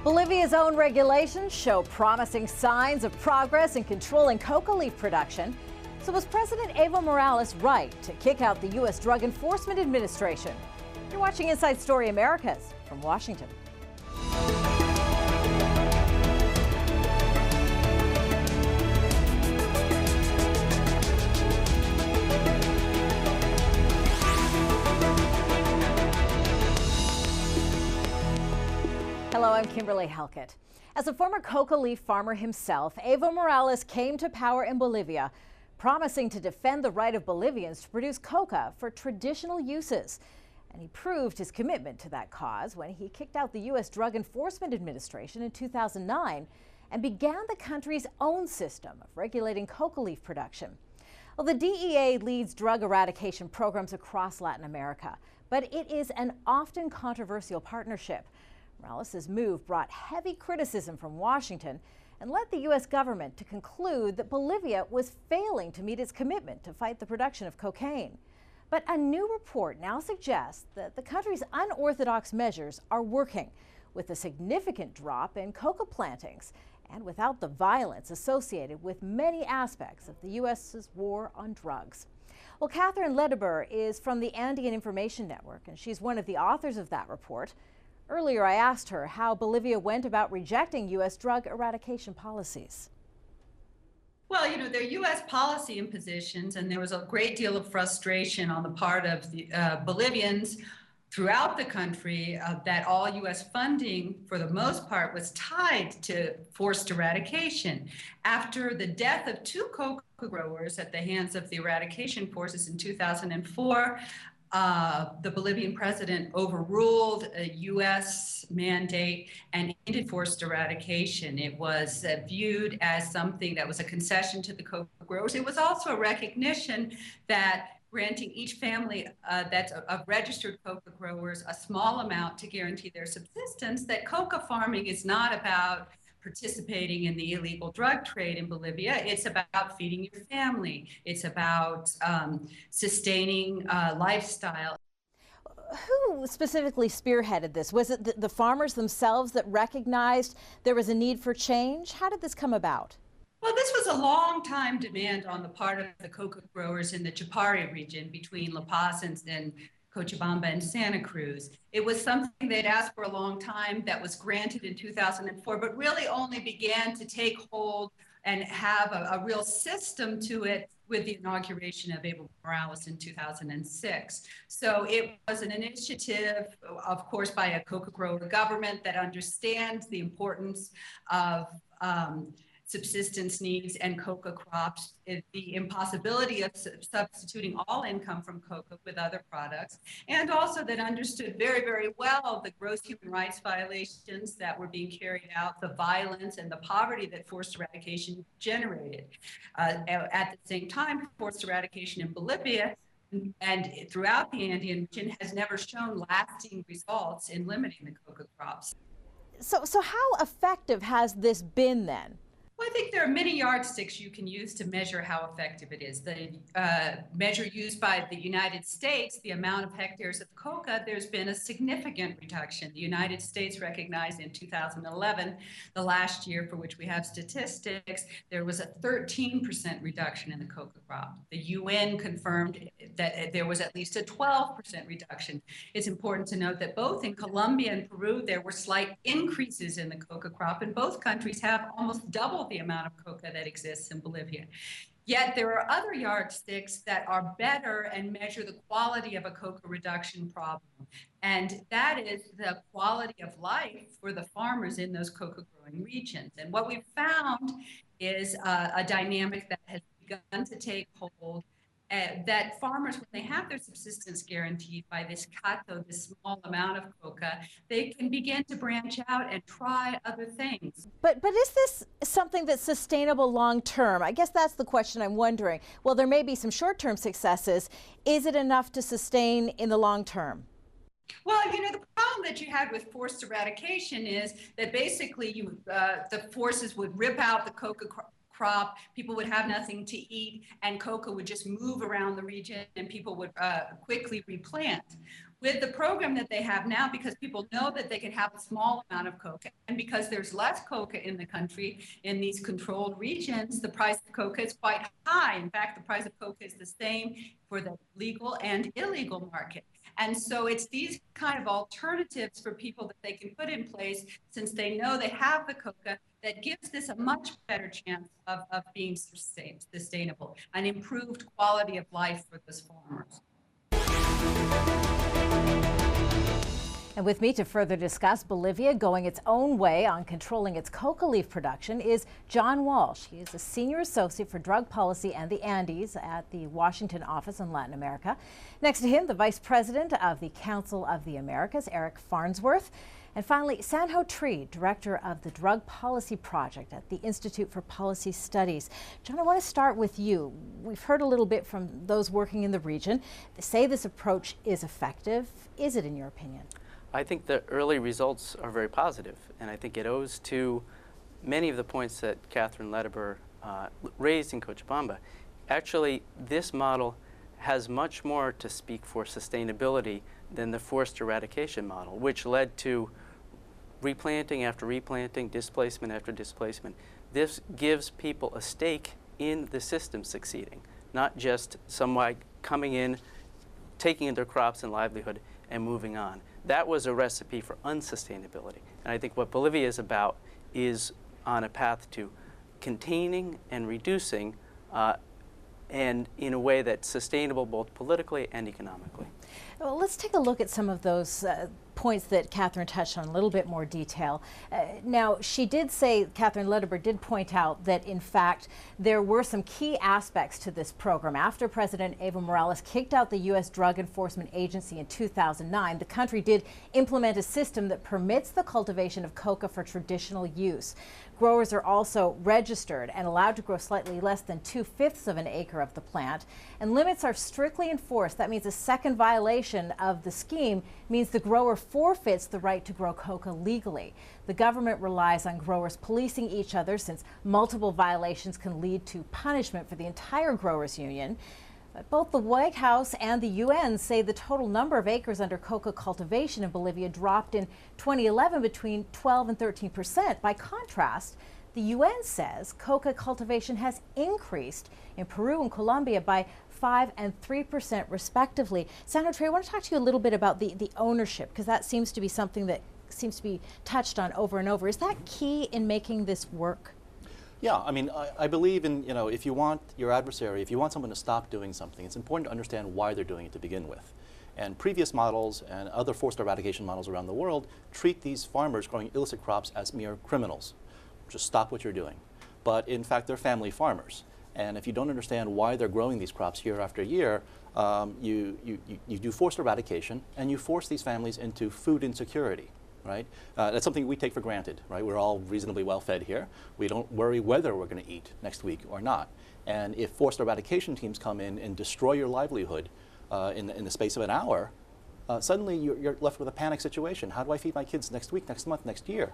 Bolivia's own regulations show promising signs of progress in controlling coca leaf production. So was President Evo Morales right to kick out the U.S. Drug Enforcement Administration? You're watching Inside Story Americas from Washington. Hello, I'm Kimberly Halkett. As a former coca leaf farmer himself, Evo Morales came to power in Bolivia, promising to defend the right of Bolivians to produce coca for traditional uses. And he proved his commitment to that cause when he kicked out the U.S. Drug Enforcement Administration in 2009 and began the country's own system of regulating coca leaf production. Well, the DEA leads drug eradication programs across Latin America, but it is an often controversial partnership. Morales' move brought heavy criticism from Washington and led the U.S. government to conclude that Bolivia was failing to meet its commitment to fight the production of cocaine. But a new report now suggests that the country's unorthodox measures are working, with a significant drop in coca plantings and without the violence associated with many aspects of the U.S.'s war on drugs. Well, Catherine Ledebur is from the Andean Information Network, and she's one of the authors of that report. Earlier, I asked her how Bolivia went about rejecting U.S. drug eradication policies. Well, you know, they're U.S. policy impositions, and there was a great deal of frustration on the part of the Bolivians throughout the country that all U.S. funding, for the most part, was tied to forced eradication. After the death of 2 coca growers at the hands of the eradication forces in 2004, the Bolivian president overruled a U.S. mandate and ended forced eradication. It was viewed as something that was a concession to the coca growers. It was also a recognition that granting each family that's of registered coca growers a small amount to guarantee their subsistence, that coca farming is not about participating in the illegal drug trade in Bolivia. It's about feeding your family. It's about sustaining lifestyle. Who specifically spearheaded this? Was it the farmers themselves that recognized there was a need for change? How did this come about? Well, this was a long time demand on the part of the coca growers in the Chapare region between La Paz and Cochabamba and Santa Cruz. It was something they'd asked for a long time that was granted in 2004, but really only began to take hold and have a real system to it with the inauguration of Evo Morales in 2006. So it was an initiative, of course, by a coca grower government that understands the importance of subsistence needs and coca crops, the impossibility of substituting all income from coca with other products, and also that understood very, very well the gross human rights violations that were being carried out, the violence and the poverty that forced eradication generated. At the same time, forced eradication in Bolivia and throughout the Andean region has never shown lasting results in limiting the coca crops. So how effective has this been then? Well, I think there are many yardsticks you can use to measure how effective it is. The measure used by the United States, the amount of hectares of coca, there's been a significant reduction. The United States recognized in 2011, the last year for which we have statistics, there was a 13% reduction in the coca crop. The UN confirmed that there was at least a 12% reduction. It's important to note that both in Colombia and Peru, there were slight increases in the coca crop, and both countries have almost double the amount of coca that exists in Bolivia. Yet there are other yardsticks that are better and measure the quality of a coca reduction problem. And that is the quality of life for the farmers in those coca growing regions. And what we've found is a dynamic that has begun to take hold, that farmers, when they have their subsistence guaranteed by this cato, this small amount of coca, they can begin to branch out and try other things. But is this something that's sustainable long term? I guess that's the question I'm wondering. Well, there may be some short-term successes. Is it enough to sustain in the long term? Well, you know, the problem that you had with forced eradication is that basically the forces would rip out the coca crop, people would have nothing to eat, and coca would just move around the region and people would quickly replant. with the program that they have now, because people know that they can have a small amount of coca, and because there's less coca in the country, in these controlled regions, the price of coca is quite high. In fact, the price of coca is the same for the legal and illegal market. And so it's these kind of alternatives for people that they can put in place, since they know they have the coca, that gives this a much better chance of being sustainable, an improved quality of life for those farmers. And with me to further discuss Bolivia going its own way on controlling its coca leaf production is John Walsh. He is a senior associate for drug policy and the Andes at the Washington office in Latin America. Next to him, the vice president of the Council of the Americas, Farnsworth. And finally, Sanho Tree, director of the Drug Policy Project at the Institute for Policy Studies. John, I want to start with you. We've heard a little bit from those working in the region. They say this approach is effective. Is it, in your opinion? I think the early results are very positive, and I think it owes to many of the points that Catherine Lederber raised in Cochabamba. Actually, this model has much more to speak for sustainability than the forced eradication model, which led to replanting after replanting, displacement after displacement. This gives people a stake in the system succeeding, not just somebody coming in, taking in their crops and livelihood, and moving on. That was a recipe for unsustainability. And I think what Bolivia is about is on a path to containing and reducing and in a way that's sustainable both politically and economically. Well, let's take a look at some of those points that Catherine touched on in a little bit more detail. Now, she did say, Catherine Lederber did point out that, in fact, there were some key aspects to this program. After President Evo Morales kicked out the U.S. Drug Enforcement Agency in 2009, the country did implement a system that permits the cultivation of coca for traditional use. Growers are also registered and allowed to grow slightly less than 2/5 of an acre of the plant, and limits are strictly enforced. That means a second violation of the scheme means the grower forfeits the right to grow coca legally. The government relies on growers policing each other, since multiple violations can lead to punishment for the entire growers' union. But both the White House and the UN say the total number of acres under coca cultivation in Bolivia dropped in 2011 between 12 and 13%. By contrast, the UN says coca cultivation has increased in Peru and Colombia by 5% and 3% respectively. Sanho Tree, I want to talk to you a little bit about the ownership, because that seems to be something that seems to be touched on over and over. Is that key in making this work? Yeah, I mean, I believe in, if you want your adversary, if you want someone to stop doing something, it's important to understand why they're doing it to begin with. And previous models and other forced eradication models around the world treat these farmers growing illicit crops as mere criminals. Just stop what you're doing. But in fact, they're family farmers. And if you don't understand why they're growing these crops year after year, you do forced eradication, and you force these families into food insecurity. Right? That's something we take for granted, right? We're all reasonably well fed here. We don't worry whether we're going to eat next week or not. And if forced eradication teams come in and destroy your livelihood in the space of an hour, suddenly you're left with a panic situation. How do I feed my kids next week, next month, next year?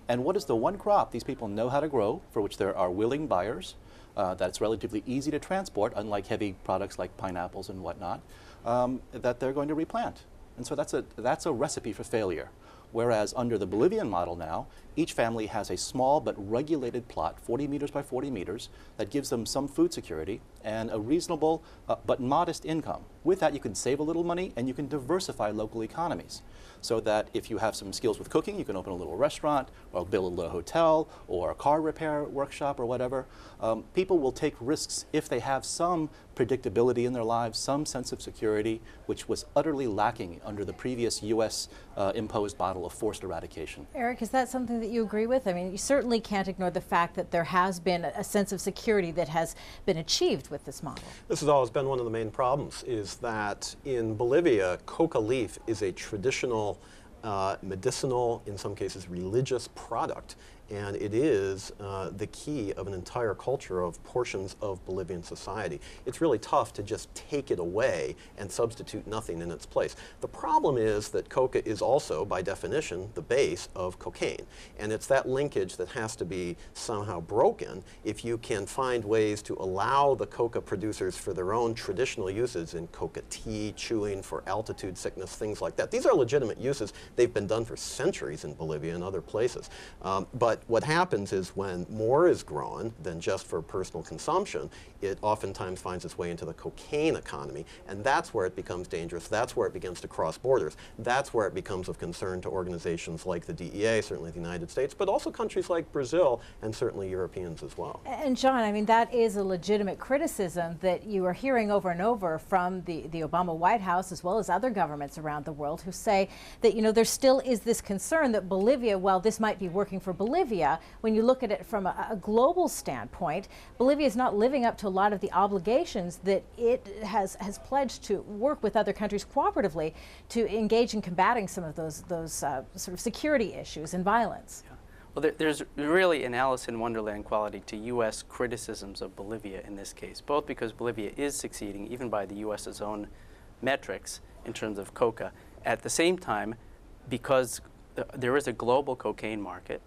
And what is the one crop these people know how to grow, for which there are willing buyers, that's relatively easy to transport, unlike heavy products like pineapples and whatnot, that they're going to replant? And so that's a recipe for failure. Whereas under the Bolivian model now, each family has a small but regulated plot, 40 meters by 40 meters, that gives them some food security and a reasonable but modest income. With that, you can save a little money and you can diversify local economies. So that if you have some skills with cooking, you can open a little restaurant or build a hotel or a car repair workshop or whatever. People will take risks if they have some predictability in their lives, some sense of security, which was utterly lacking under the previous U.S. Imposed model of forced eradication. Eric, is that something that you agree with? I mean, you certainly can't ignore the fact that there has been a sense of security that has been achieved with this model. This has always been one of the main problems, is that in Bolivia, coca leaf is a traditional medicinal, in some cases religious product, and it is the key of an entire culture of portions of Bolivian society. It's really tough to just take it away and substitute nothing in its place. The problem is that coca is also, by definition, the base of cocaine, and it's that linkage that has to be somehow broken if you can find ways to allow the coca producers for their own traditional uses in coca tea, chewing for altitude sickness, things like that. These are legitimate uses. They've been done for centuries in Bolivia and other places. But what happens is when more is grown than just for personal consumption, it oftentimes finds its way into the cocaine economy, and that's where it becomes dangerous. That's where it begins to cross borders. That's where it becomes of concern to organizations like the DEA, certainly the United States, but also countries like Brazil and certainly Europeans as well. And John, I mean, that is a legitimate criticism that you are hearing over and over from the Obama White House as well as other governments around the world who say that, you know, there still is this concern that Bolivia, while this might be working for Bolivia, when you look at it from a global standpoint, Bolivia is not living up to a lot of the obligations that it has pledged to work with other countries cooperatively to engage in combating some of those sort of security issues and violence. Yeah. Well, there's really an Alice in Wonderland quality to U.S. criticisms of Bolivia in this case, both because Bolivia is succeeding, even by the U.S.'s own metrics, in terms of coca. At the same time, because there is a global cocaine market,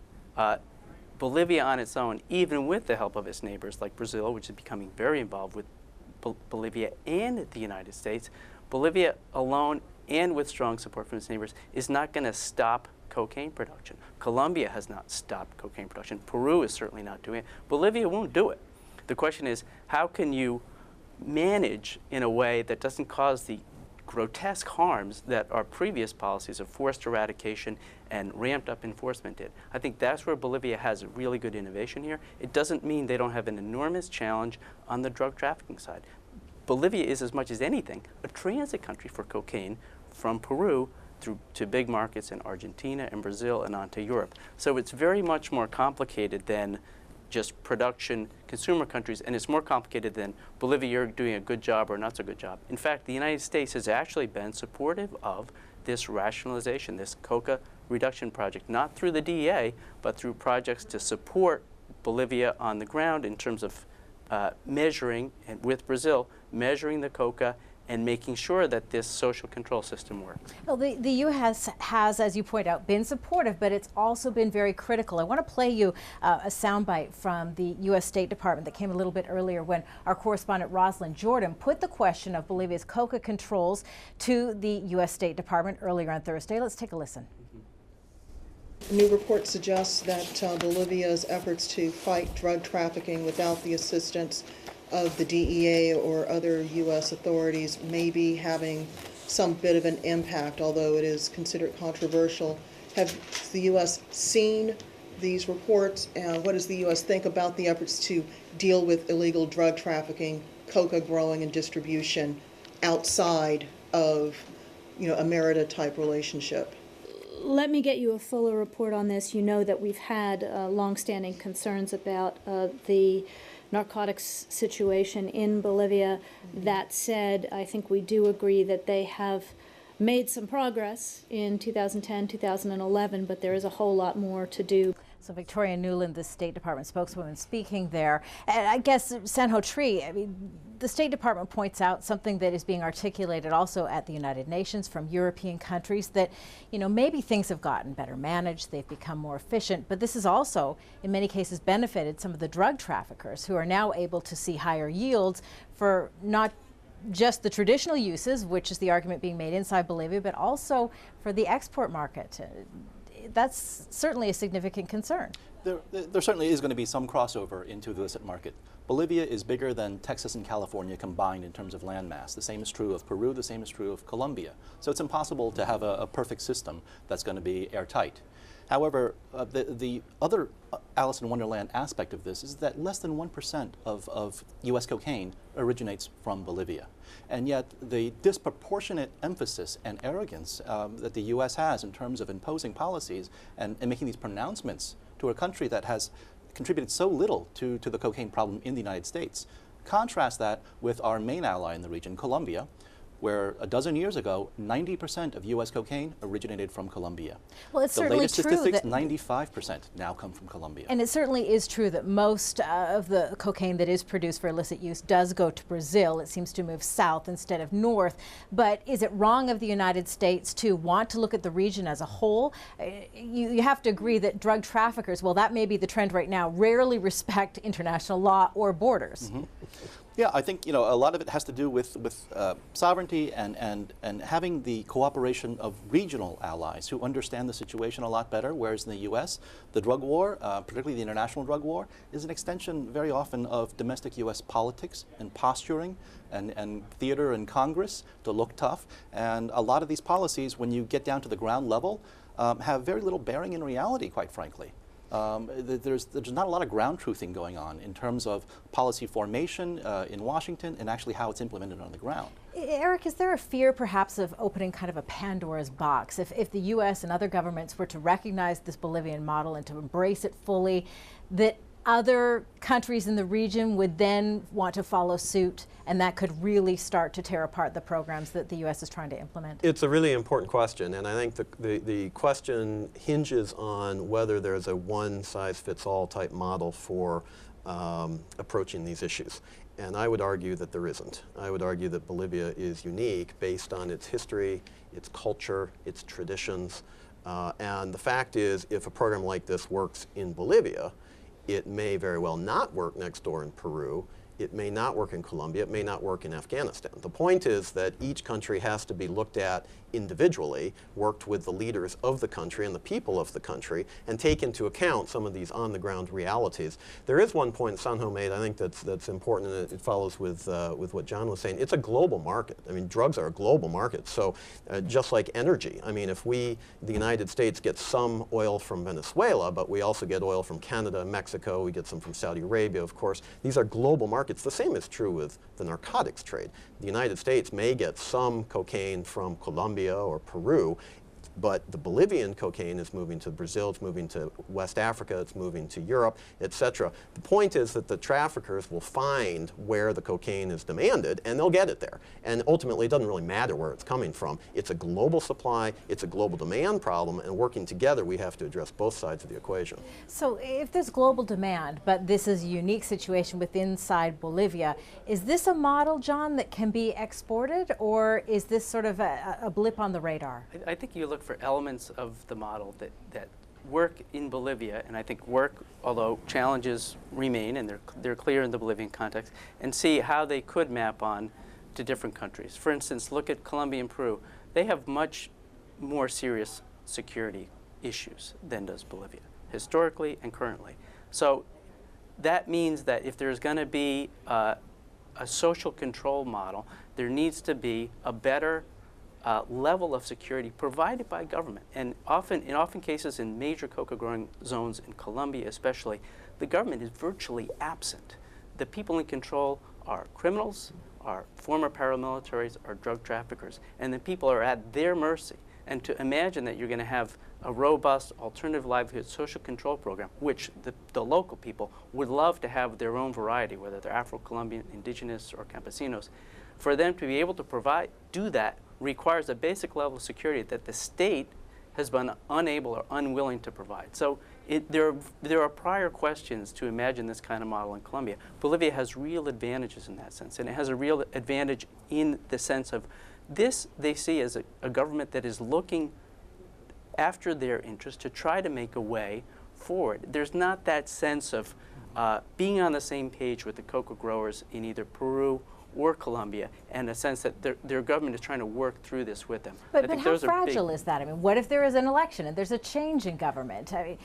Bolivia on its own, even with the help of its neighbors like Brazil, which is becoming very involved with Bolivia and the United States, Bolivia alone and with strong support from its neighbors is not going to stop cocaine production. Colombia has not stopped cocaine production. Peru is certainly not doing it. Bolivia won't do it. The question is, how can you manage in a way that doesn't cause the grotesque harms that our previous policies of forced eradication and ramped up enforcement did? I think that's where Bolivia has a really good innovation here. It doesn't mean they don't have an enormous challenge on the drug trafficking side. Bolivia is, as much as anything, a transit country for cocaine from Peru through to big markets in Argentina and Brazil and on to Europe. So it's very much more complicated than just production consumer countries, and it's more complicated than Bolivia, you're doing a good job or not so good job. In fact, the United States has actually been supportive of this rationalization, this coca reduction project, not through the DEA, but through projects to support Bolivia on the ground in terms of measuring, and with Brazil, measuring the coca and making sure that this social control system works. Well, the U.S. has, as you point out, been supportive, but it's also been very critical. I want to play you a soundbite from the U.S. State Department that came a little bit earlier when our correspondent Rosalind Jordan put the question of Bolivia's coca controls to the U.S. State Department earlier on Thursday. Let's take a listen. A new report suggests that Bolivia's efforts to fight drug trafficking without the assistance of the DEA or other U.S. authorities may be having some bit of an impact, although it is considered controversial. Have the U.S. seen these reports? What does the U.S. think about the efforts to deal with illegal drug trafficking, coca growing and distribution outside of, a Merida-type relationship? Let me get you a fuller report on this. You know that we've had longstanding concerns about the narcotics situation in Bolivia. That said, I think we do agree that they have made some progress in 2010, 2011, but there is a whole lot more to do. So Victoria Newland, the State Department spokeswoman, speaking there. And I guess Sanho Tree, the State Department points out something that is being articulated also at the United Nations from European countries that, maybe things have gotten better managed, they've become more efficient, but this has also, in many cases, benefited some of the drug traffickers who are now able to see higher yields for not just the traditional uses, which is the argument being made inside Bolivia, but also for the export market. That's certainly a significant concern. There certainly is going to be some crossover into the illicit market. Bolivia is bigger than Texas and California combined in terms of land mass. The same is true of Peru, the same is true of Colombia. So it's impossible to have a perfect system that's going to be airtight. However, the other Alice in Wonderland aspect of this is that less than 1% of U.S. cocaine originates from Bolivia. And yet the disproportionate emphasis and arrogance that the U.S. has in terms of imposing policies and making these pronouncements to a country that has contributed so little to the cocaine problem in the United States. Contrast that with our main ally in the region, Colombia, where a dozen years ago, 90% of U.S. cocaine originated from Colombia. Well, it's the certainly latest true statistics, that 95% now come from Colombia. And it certainly is true that most of the cocaine that is produced for illicit use does go to Brazil. It seems to move south instead of north. But is it wrong of the United States to want to look at the region as a whole? You have to agree that drug traffickers, well, that may be the trend right now, rarely respect international law or borders. Mm-hmm. Yeah, I think a lot of it has to do with sovereignty and having the cooperation of regional allies who understand the situation a lot better, whereas in the U.S., the drug war, particularly the international drug war, is an extension very often of domestic U.S. politics and posturing and theater and Congress to look tough. And a lot of these policies, when you get down to the ground level, have very little bearing in reality, quite frankly. There's not a lot of ground truthing going on in terms of policy formation in Washington and actually how it's implemented on the ground. Eric, is there a fear perhaps of opening kind of a Pandora's box? If the U.S. and other governments were to recognize this Bolivian model and to embrace it fully, that other countries in the region would then want to follow suit, and that could really start to tear apart the programs that the U.S. is trying to implement? It's a really important question, and I think the question hinges on whether there's a one-size-fits-all type model for approaching these issues. And I would argue that there isn't. I would argue that Bolivia is unique based on its history, its culture, its traditions. And the fact is, if a program like this works in Bolivia, it may very well not work next door in Peru. It may not work in Colombia. It may not work in Afghanistan. The point is that each country has to be looked at individually, worked with the leaders of the country and the people of the country, and take into account some of these on-the-ground realities. There is one point Sanho made, I think that's important, and it follows with what John was saying. It's a global market. I mean, drugs are a global market. So just like energy, I mean, if we, the United States, get some oil from Venezuela, but we also get oil from Canada, Mexico, we get some from Saudi Arabia, of course. These are global markets. The same is true with the narcotics trade. The United States may get some cocaine from Colombia or Peru, but the Bolivian cocaine is moving to Brazil, it's moving to West Africa, it's moving to Europe, etc. The point is that the traffickers will find where the cocaine is demanded, and they'll get it there. And ultimately, it doesn't really matter where it's coming from. It's a global supply, it's a global demand problem, and working together, we have to address both sides of the equation. So if there's global demand, but this is a unique situation within inside Bolivia, is this a model, John, that can be exported, or is this sort of a blip on the radar? I think you look for elements of the model that work in Bolivia, and I think work, although challenges remain, and they're clear in the Bolivian context, and see how they could map on to different countries. For instance, look at Colombia and Peru. They have much more serious security issues than does Bolivia, historically and currently. So that means that if there's going to be a social control model, there needs to be a better level of security provided by government. And in often cases in major coca-growing zones in Colombia especially, the government is virtually absent. The people in control are criminals, are former paramilitaries, are drug traffickers, and the people are at their mercy. And to imagine that you're going to have a robust alternative livelihood social control program, which the local people would love to have their own variety, whether they're Afro-Colombian, indigenous, or campesinos, for them to be able to do that requires a basic level of security that the state has been unable or unwilling to provide. So there are prior questions to imagine this kind of model in Colombia. Bolivia has real advantages in that sense, and it has a real advantage in the sense of this they see as a government that is looking after their interest to try to make a way forward. There's not that sense of being on the same page with the cocoa growers in either Peru or Colombia, and a sense that their government is trying to work through this with them. But how fragile is that? I mean, what if there is an election and there's a change in government? I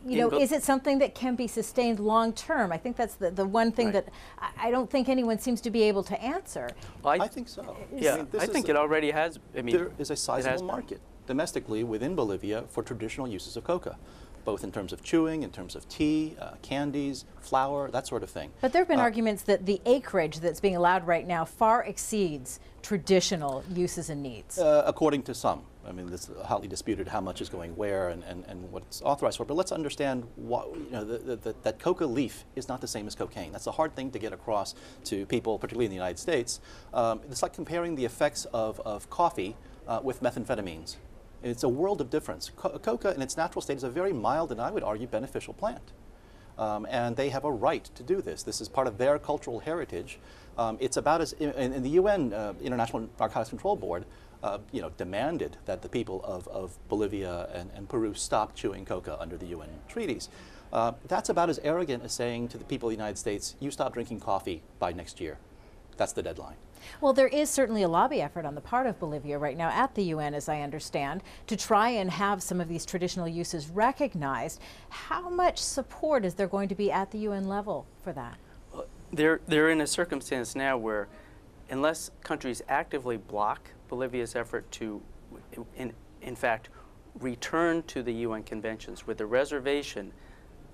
mean, is it something that can be sustained long term? I think that's the one thing that I don't think anyone seems to be able to answer. Well, I think so. Yeah, I think it already has. I mean, there is a sizable market domestically within Bolivia for traditional uses of coca, both in terms of chewing, in terms of tea, candies, flour, that sort of thing. But there have been arguments that the acreage that's being allowed right now far exceeds traditional uses and needs. According to some. I mean, it's hotly disputed how much is going where and what it's authorized for. But let's understand what, that coca leaf is not the same as cocaine. That's a hard thing to get across to people, particularly in the United States. It's like comparing the effects of coffee with methamphetamines. It's a world of difference. Coca in its natural state is a very mild and I would argue beneficial plant. And they have a right to do this. This is part of their cultural heritage. It's about as, in the UN, International Narcotics Control Board, demanded that the people of Bolivia and Peru stop chewing coca under the UN treaties. That's about as arrogant as saying to the people of the United States, you stop drinking coffee by next year. That's the deadline. Well, there is certainly a lobby effort on the part of Bolivia right now at the UN, as I understand, to try and have some of these traditional uses recognized. How much support is there going to be at the UN level for that? They're in a circumstance now where, unless countries actively block Bolivia's effort to, in fact, return to the UN conventions with a reservation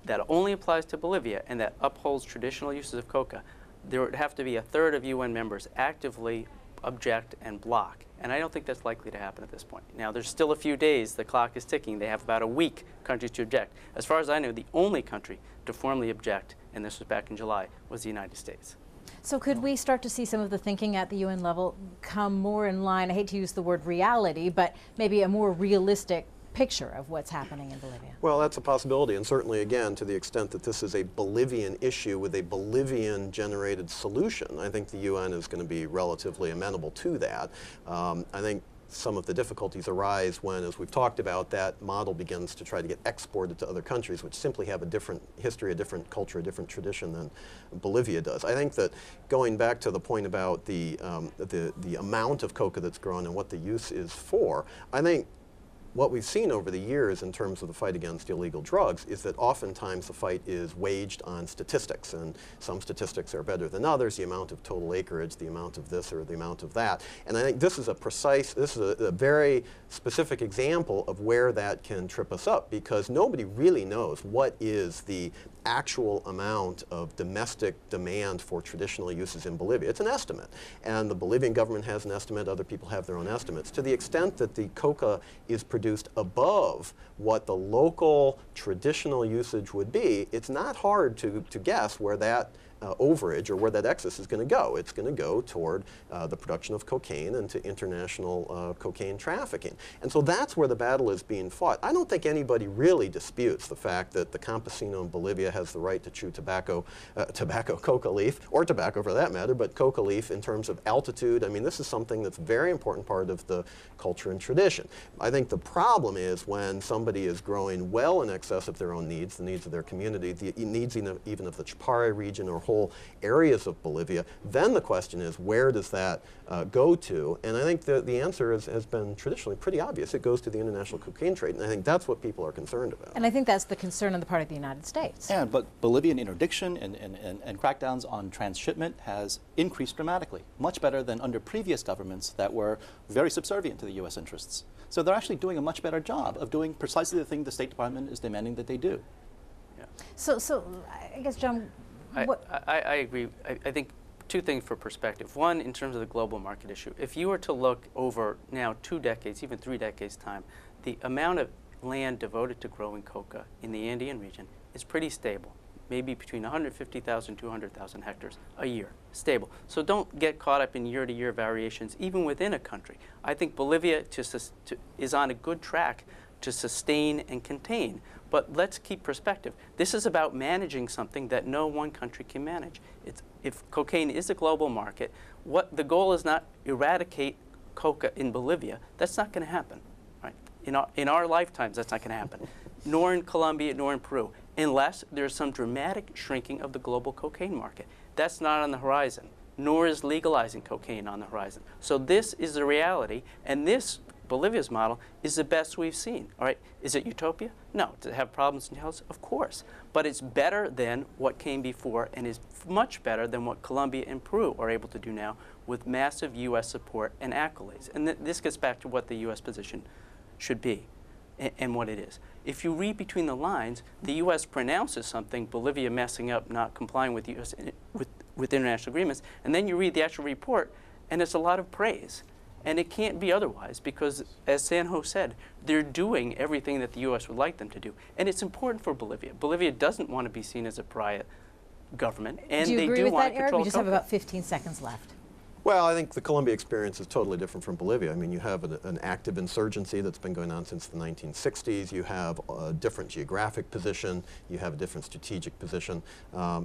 that only applies to Bolivia and that upholds traditional uses of coca, there would have to be a third of UN members actively object and block. And I don't think that's likely to happen at this point. Now, there's still a few days. The clock is ticking. They have about a week, countries to object. As far as I know, the only country to formally object, and this was back in July, was the United States. So could we start to see some of the thinking at the UN level come more in line, I hate to use the word reality, but maybe a more realistic picture of what's happening in Bolivia? Well, that's a possibility, and certainly, again, to the extent that this is a Bolivian issue with a Bolivian-generated solution, I think the UN is going to be relatively amenable to that. I think some of the difficulties arise when, as we've talked about, that model begins to try to get exported to other countries which simply have a different history, a different culture, a different tradition than Bolivia does. I think that going back to the point about the amount of coca that's grown and what the use is for, I think what we've seen over the years in terms of the fight against illegal drugs is that oftentimes the fight is waged on statistics, and some statistics are better than others, the amount of total acreage, the amount of this or the amount of that. And I think this is a very specific example of where that can trip us up, because nobody really knows what is the actual amount of domestic demand for traditional uses in Bolivia. It's an estimate, and the Bolivian government has an estimate, other people have their own estimates. To the extent that the coca is produced above what the local traditional usage would be, it's not hard to guess where that overage or where that excess is going to go. It's going to go toward the production of cocaine and to international cocaine trafficking. And so that's where the battle is being fought. I don't think anybody really disputes the fact that the campesino in Bolivia has the right to chew tobacco, coca leaf, or tobacco for that matter, but coca leaf in terms of altitude. I mean, this is something that's a very important part of the culture and tradition. I think the problem is when somebody is growing well in excess of their own needs, the needs of their community, the needs even of the Chapare region or whole areas of Bolivia, then the question is, where does that go to? And I think the answer has been traditionally pretty obvious. It goes to the international cocaine trade, and I think that's what people are concerned about. And I think that's the concern on the part of the United States. Yeah, but Bolivian interdiction and crackdowns on transshipment has increased dramatically, much better than under previous governments that were very subservient to the U.S. interests. So they're actually doing a much better job of doing precisely the thing the State Department is demanding that they do. Yeah. So I guess, John, I agree. I think two things for perspective. One, in terms of the global market issue. If you were to look over now 2 decades, even 3 decades time, the amount of land devoted to growing coca in the Andean region is pretty stable, maybe between 150,000 to 200,000 hectares a year, stable. So don't get caught up in year-to-year variations, even within a country. I think Bolivia is on a good track to sustain and contain. But let's keep perspective. This is about managing something that no one country can manage. If cocaine is a global market, the goal is not eradicate coca in Bolivia. That's not going to happen, right? In our lifetimes, that's not going to happen, nor in Colombia, nor in Peru, unless there's some dramatic shrinking of the global cocaine market. That's not on the horizon, nor is legalizing cocaine on the horizon. So this is the reality, and this Bolivia's model is the best we've seen. All right, is it utopia? No. Does it have problems and challenges? Of course. But it's better than what came before, and is much better than what Colombia and Peru are able to do now with massive U.S. support and accolades. And this gets back to what the U.S. position should be and what it is. If you read between the lines, the U.S. pronounces something, Bolivia messing up, not complying with US with international agreements, and then you read the actual report, and it's a lot of praise. And it can't be otherwise because, as Sanho said, they're doing everything that the U.S. would like them to do. And it's important for Bolivia. Bolivia doesn't want to be seen as a pariah government, and do you they agree do with want that, to Eric? control We just have coca. about 15 seconds left. Well, I think the Colombia experience is totally different from Bolivia. I mean, you have an active insurgency that's been going on since the 1960s. You have a different geographic position. You have a different strategic position.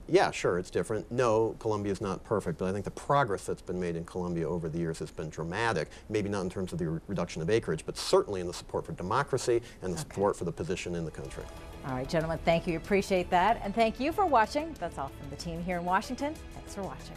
Yeah, sure, it's different. No, Colombia is not perfect, but I think the progress that's been made in Colombia over the years has been dramatic, maybe not in terms of the reduction of acreage, but certainly in the support for democracy and the support for the position in the country. All right, gentlemen, thank you. Appreciate that. And thank you for watching. That's all from the team here in Washington. Thanks for watching.